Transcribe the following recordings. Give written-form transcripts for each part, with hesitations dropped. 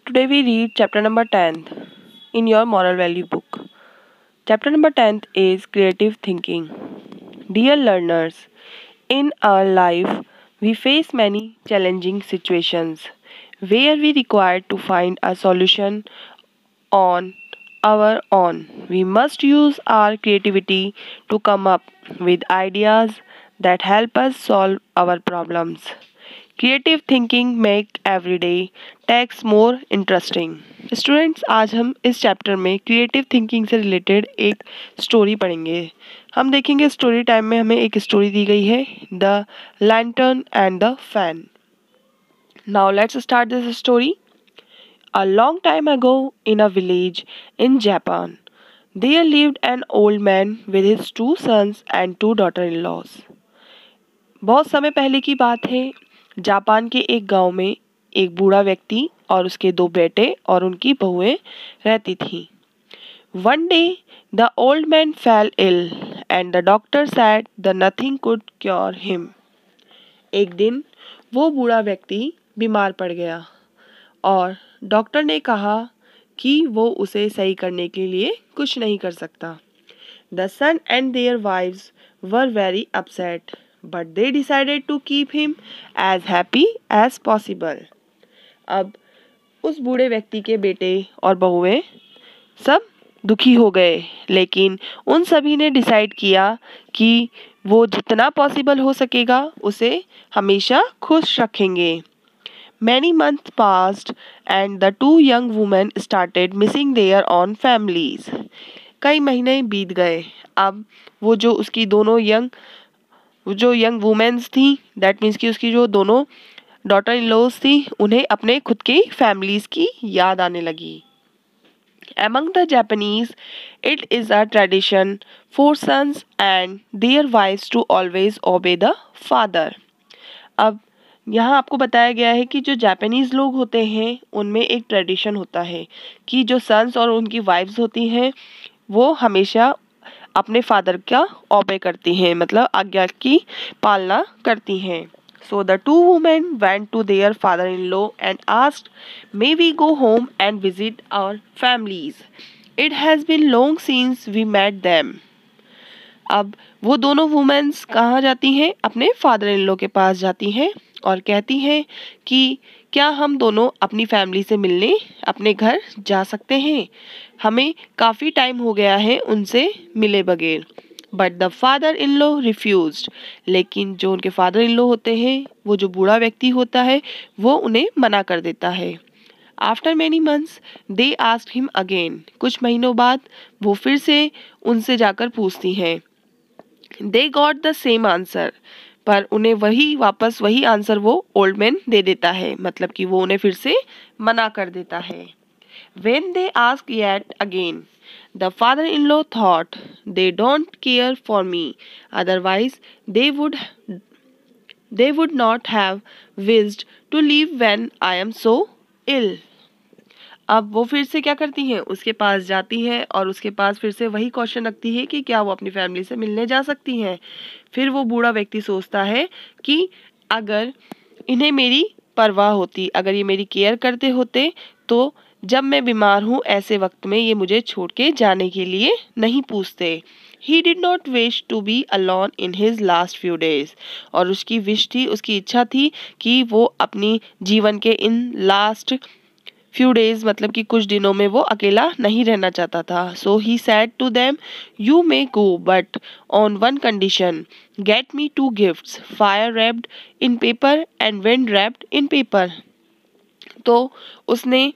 Today we read chapter number 10th in your moral value book. Chapter number 10th is creative thinking. Dear learners, in our life we face many challenging situations where we require to find a solution on our own. We must use our creativity to come up with ideas that help us solve our problems. Creative thinking make everyday tax more interesting. Students, आज हम इस chapter में creative thinking से related एक story पढ़ेंगे। हम देखेंगे story time में हमें एक स्टोरी दी गई है, the lantern and the fan. Now let's start this story. A long time ago in a village in Japan there lived an old man with his 2 sons and 2 daughter in laws. बहुत समय पहले की बात है। Japan के एक गांव में एक बूढ़ा व्यक्ति और उसके 2 बेटे और उनकी बहुएं रहती थीं। One day the old man fell ill and the doctor said the nothing could cure him. एक दिन वो बूढ़ा व्यक्ति बीमार पड़ गया और डॉक्टर ने कहा कि वो उसे सही करने के लिए कुछ नहीं कर सकता। The son and their wives were very upset but they decided to keep him as happy as possible. अब उस बूढ़े व्यक्ति के बेटे और बहुएं सब दुखी हो गए, लेकिन उन सभी ने डिसाइड किया कि वो जितना पॉसिबल हो सकेगा उसे हमेशा खुश रखेंगे। Many months passed and the 2 young women started missing their own families. कई महीने बीत गए। अब वो जो उसकी दोनों यंग वुमेन्स थी, दैट मीन्स कि उसकी जो दोनों डॉटर इन लॉज थी, उन्हें अपने खुद की फैमिलीज की याद आने लगी। Among the Japanese, it is a tradition for sons and their wives to always obey the father. अब यहाँ आपको बताया गया है कि जो जापानीज लोग होते हैं उनमें एक ट्रेडिशन होता है कि जो सन्स और उनकी वाइफ्स होती हैं वो हमेशा अपने फादर का ओबे करती हैं, मतलब आज्ञा की पालना करती हैं। So the 2 women went to their father in law and asked, may we go home and visit our families, it has been long since we met them. अब वो दोनों वुमेन्स कहाँ जाती हैं? अपने फादर इन लॉ के पास जाती हैं और कहती हैं कि क्या हम दोनों अपनी फैमिली से मिलने अपने घर जा सकते हैं? हमें काफ़ी टाइम हो गया है उनसे मिले बगैर। But the father in law refused. लेकिन जो उनके फादर इन लॉ होते हैं, वो जो बूढ़ा व्यक्ति होता है, वो उन्हें मना कर देता है। After many months they asked him again. कुछ महीनों बाद वो फिर से उनसे जाकर पूछती हैं। They got the same answer. पर उन्हें वापस वही आंसर वो ओल्ड मैन दे देता है, मतलब कि वो उन्हें फिर से मना कर देता है। When they asked yet again, the father-in-law thought, they don't care for me, otherwise they would not have wished to leave when I am so ill. अब वो फिर से क्या करती हैं? उसके पास जाती हैं और उसके पास फिर से वही क्वेश्चन रखती है कि क्या वो अपनी फैमिली से मिलने जा सकती हैं। फिर वो बूढ़ा व्यक्ति सोचता है कि अगर इन्हें मेरी परवाह होती, अगर ये मेरी केयर करते होते, तो जब मैं बीमार हूँ ऐसे वक्त में ये मुझे छोड़ के जाने के लिए नहीं पूछते। He did not wish to be alone in his last few days. और उसकी विश थी, उसकी इच्छा थी कि वो अपनी जीवन के इन लास्ट फ्यू डेज, मतलब कि कुछ दिनों में वो अकेला नहीं रहना चाहता था। So he said to them, you may go but on one condition, get me 2 gifts, fire wrapped in paper and wind wrapped in paper. तो उसने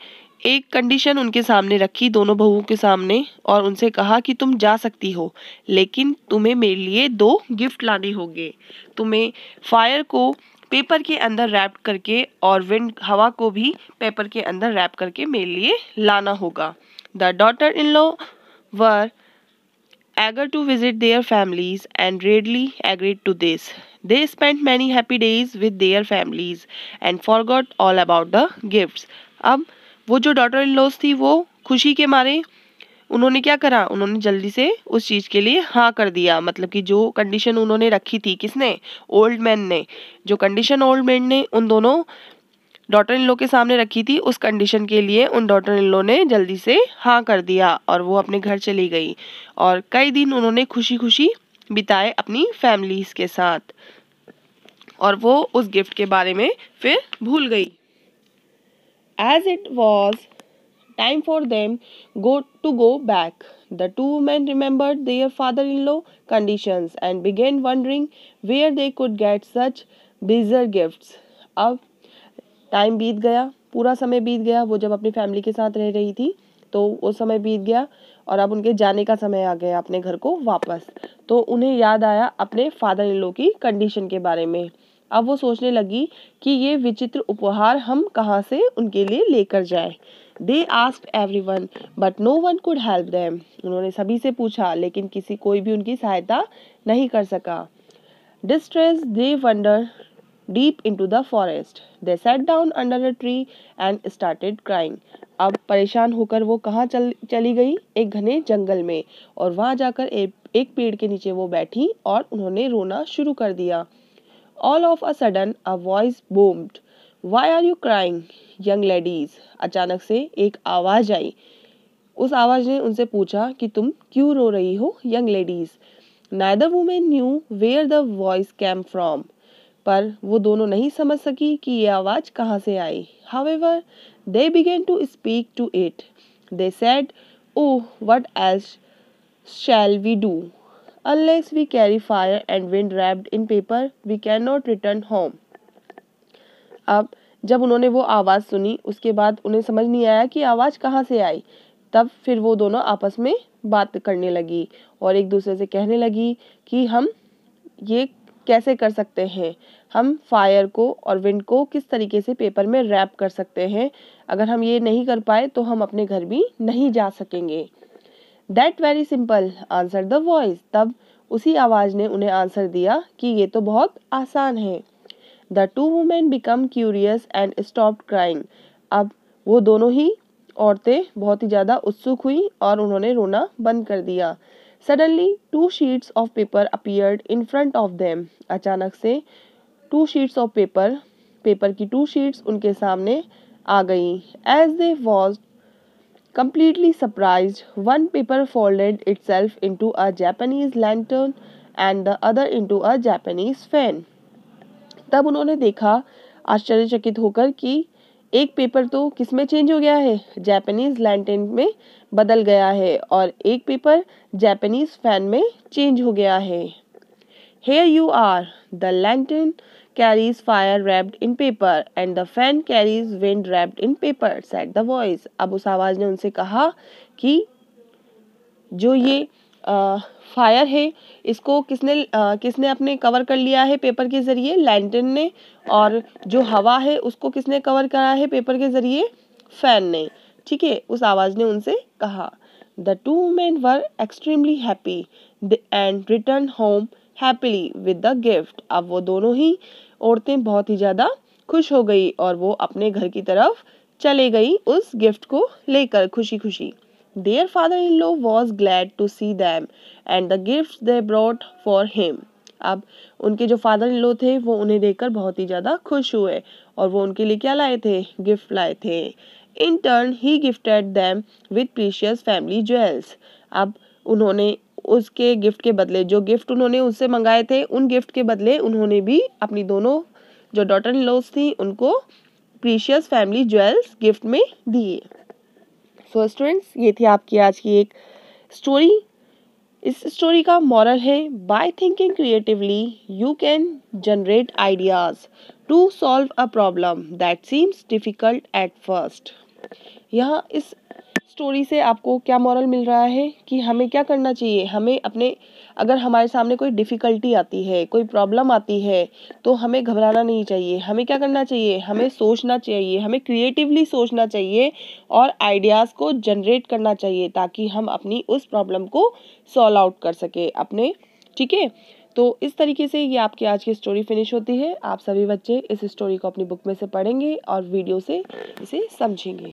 एक कंडीशन उनके सामने रखी, दोनों बहुओं के सामने, और उनसे कहा कि तुम जा सकती हो, लेकिन तुम्हें मेरे लिए 2 गिफ्ट लाने होंगे। तुम्हें फायर को पेपर के अंदर रैप करके और विंड हवा को भी पेपर के अंदर रैप करके मेरे लिए लाना होगा। The daughter in law were eager to visit their families and readily agreed to this. They spent many happy days with their families and forgot all about the gifts. अब वो जो डॉटर इन लॉज थी वो खुशी के मारे उन्होंने क्या करा? उन्होंने जल्दी से उस चीज़ के लिए हाँ कर दिया, मतलब कि जो कंडीशन उन्होंने रखी थी, किसने? ओल्ड मैन ने। जो कंडीशन ओल्ड मैन ने उन दोनों डॉटर इन लॉ के सामने रखी थी, उस कंडीशन के लिए उन डॉटर इन लॉ ने जल्दी से हाँ कर दिया और वो अपने घर चली गई और कई दिन उन्होंने खुशी खुशी बिताए अपनी फैमिलीज के साथ और वो उस गिफ्ट के बारे में फिर भूल गई। As it was time for them to go back, the two women remembered their father-in-law conditions and began wondering where they could get such bizarre gifts. अब टाइम बीत गया, पूरा समय बीत गया। वो जब अपनी फैमिली के साथ रह रही थी तो वो समय बीत गया और अब उनके जाने का समय आ गया अपने घर को वापस। तो उन्हें याद आया अपने फादर इन लॉ की कंडीशन के बारे में। अब वो सोचने लगी कि ये विचित्र उपहार हम कहाँ से उनके लिए लेकर जाएं। They asked everyone, but no one could help them. उन्होंने सभी से पूछा लेकिन कोई भी उनकी सहायता नहीं कर सका। Distressed, they wandered deep into the forest. They sat down under a tree and started crying. अब परेशान होकर वो कहाँ चली गई? एक घने जंगल में, और वहाँ जाकर एक पेड़ के नीचे वो बैठी और उन्होंने रोना शुरू कर दिया। All of a sudden, a voice boomed. Why are you crying, young ladies? अचानक से एक आवाज आई। उस आवाज ने उनसे पूछा कि तुम क्यों रो रही हो, young ladies? Neither woman knew where the voice came from. पर वो दोनों नहीं समझ सकी कि ये आवाज कहाँ से आई। However, they began to speak to it. They said, "Oh, what else shall we do? Unless we carry fire and wind wrapped in paper, we cannot return home." अब जब उन्होंने वो आवाज़ सुनी उसके बाद उन्हें समझ नहीं आया कि आवाज़ कहाँ से आई। तब फिर वो दोनों आपस में बात करने लगी और एक दूसरे से कहने लगी कि हम ये कैसे कर सकते हैं, हम फायर को और विंड को किस तरीके से पेपर में रैप कर सकते हैं। अगर हम ये नहीं कर पाए तो हम अपने घर भी नहीं जा सकेंगे। That very simple, answered the voice. तब उसी आवाज ने उन्हें आंसर दिया कि ये तो बहुत आसान है। The two women become curious and stopped crying. अब वो दोनों ही औरतें बहुत ही ज़्यादा उत्सुक हुई और उन्होंने रोना बंद कर दिया। Suddenly, two sheets of paper appeared in front of them. अचानक से two sheets of paper, paper की two sheets उनके सामने आ गई। As they watched, completely surprised, one paper folded itself into a Japanese lantern and the other into a Japanese fan. तब उन्होंने देखा आश्चर्यचकित होकर कि एक पेपर तो किसमें चेंज हो गया है, जापानीज लैंटर्न में बदल गया है और एक पेपर जापानीज फैन में चेंज हो गया है। Here you are, the lantern carries fire wrapped in paper and the fan carries wind wrapped in paper, said the voice. अब उस आवाज ने उनसे कहा कि जो ये फायर है इसको किसने अपने कवर कर लिया है पेपर के जरिए, लैंटर्न ने, और जो हवा है उसको किसने कवर करा है पेपर के जरिए, फैन ने। ठीक है, उस आवाज ने उनसे कहा। The two men were extremely happy and returned home happily with the gift. अब वो दोनों ही औरतें बहुत ही ज़्यादा खुश हो गई और वो अपने घर की तरफ चले गई उस गिफ्ट को लेकर खुशी खुशी। Their father-in-law was glad to see them and the gifts they brought for him. अब उनके जो फादर इन लॉ थे वो उन्हें देखकर बहुत ही ज़्यादा खुश हुए और वो उनके लिए क्या लाए थे, गिफ्ट लाए थे। In turn, he gifted them with precious family jewels. अब उन्होंने उसके गिफ्ट के बदले, जो गिफ्ट उन्होंने उससे मंगाए थे उन गिफ्ट के बदले उन्होंने भी अपनी दोनों जो डॉटर इन लॉज थी उनको प्रीशियस फैमिली ज्वेल्स गिफ्ट में दिए। सो स्टूडेंट्स, ये थी आपकी आज की एक स्टोरी। इस स्टोरी का मॉरल है, by thinking creatively you can generate ideas to solve a problem that seems difficult at first. यहाँ इस स्टोरी से आपको क्या मॉरल मिल रहा है कि हमें क्या करना चाहिए, हमें अगर हमारे सामने कोई डिफ़िकल्टी आती है, कोई प्रॉब्लम आती है तो हमें घबराना नहीं चाहिए। हमें क्या करना चाहिए, हमें सोचना चाहिए, हमें क्रिएटिवली सोचना चाहिए और आइडियाज़ को जनरेट करना चाहिए ताकि हम अपनी उस प्रॉब्लम को सॉल्व आउट कर सके अपने। ठीक है, तो इस तरीके से ये आपकी आज की स्टोरी फिनिश होती है। आप सभी बच्चे इस स्टोरी को अपनी बुक में से पढ़ेंगे और वीडियो से इसे समझेंगे।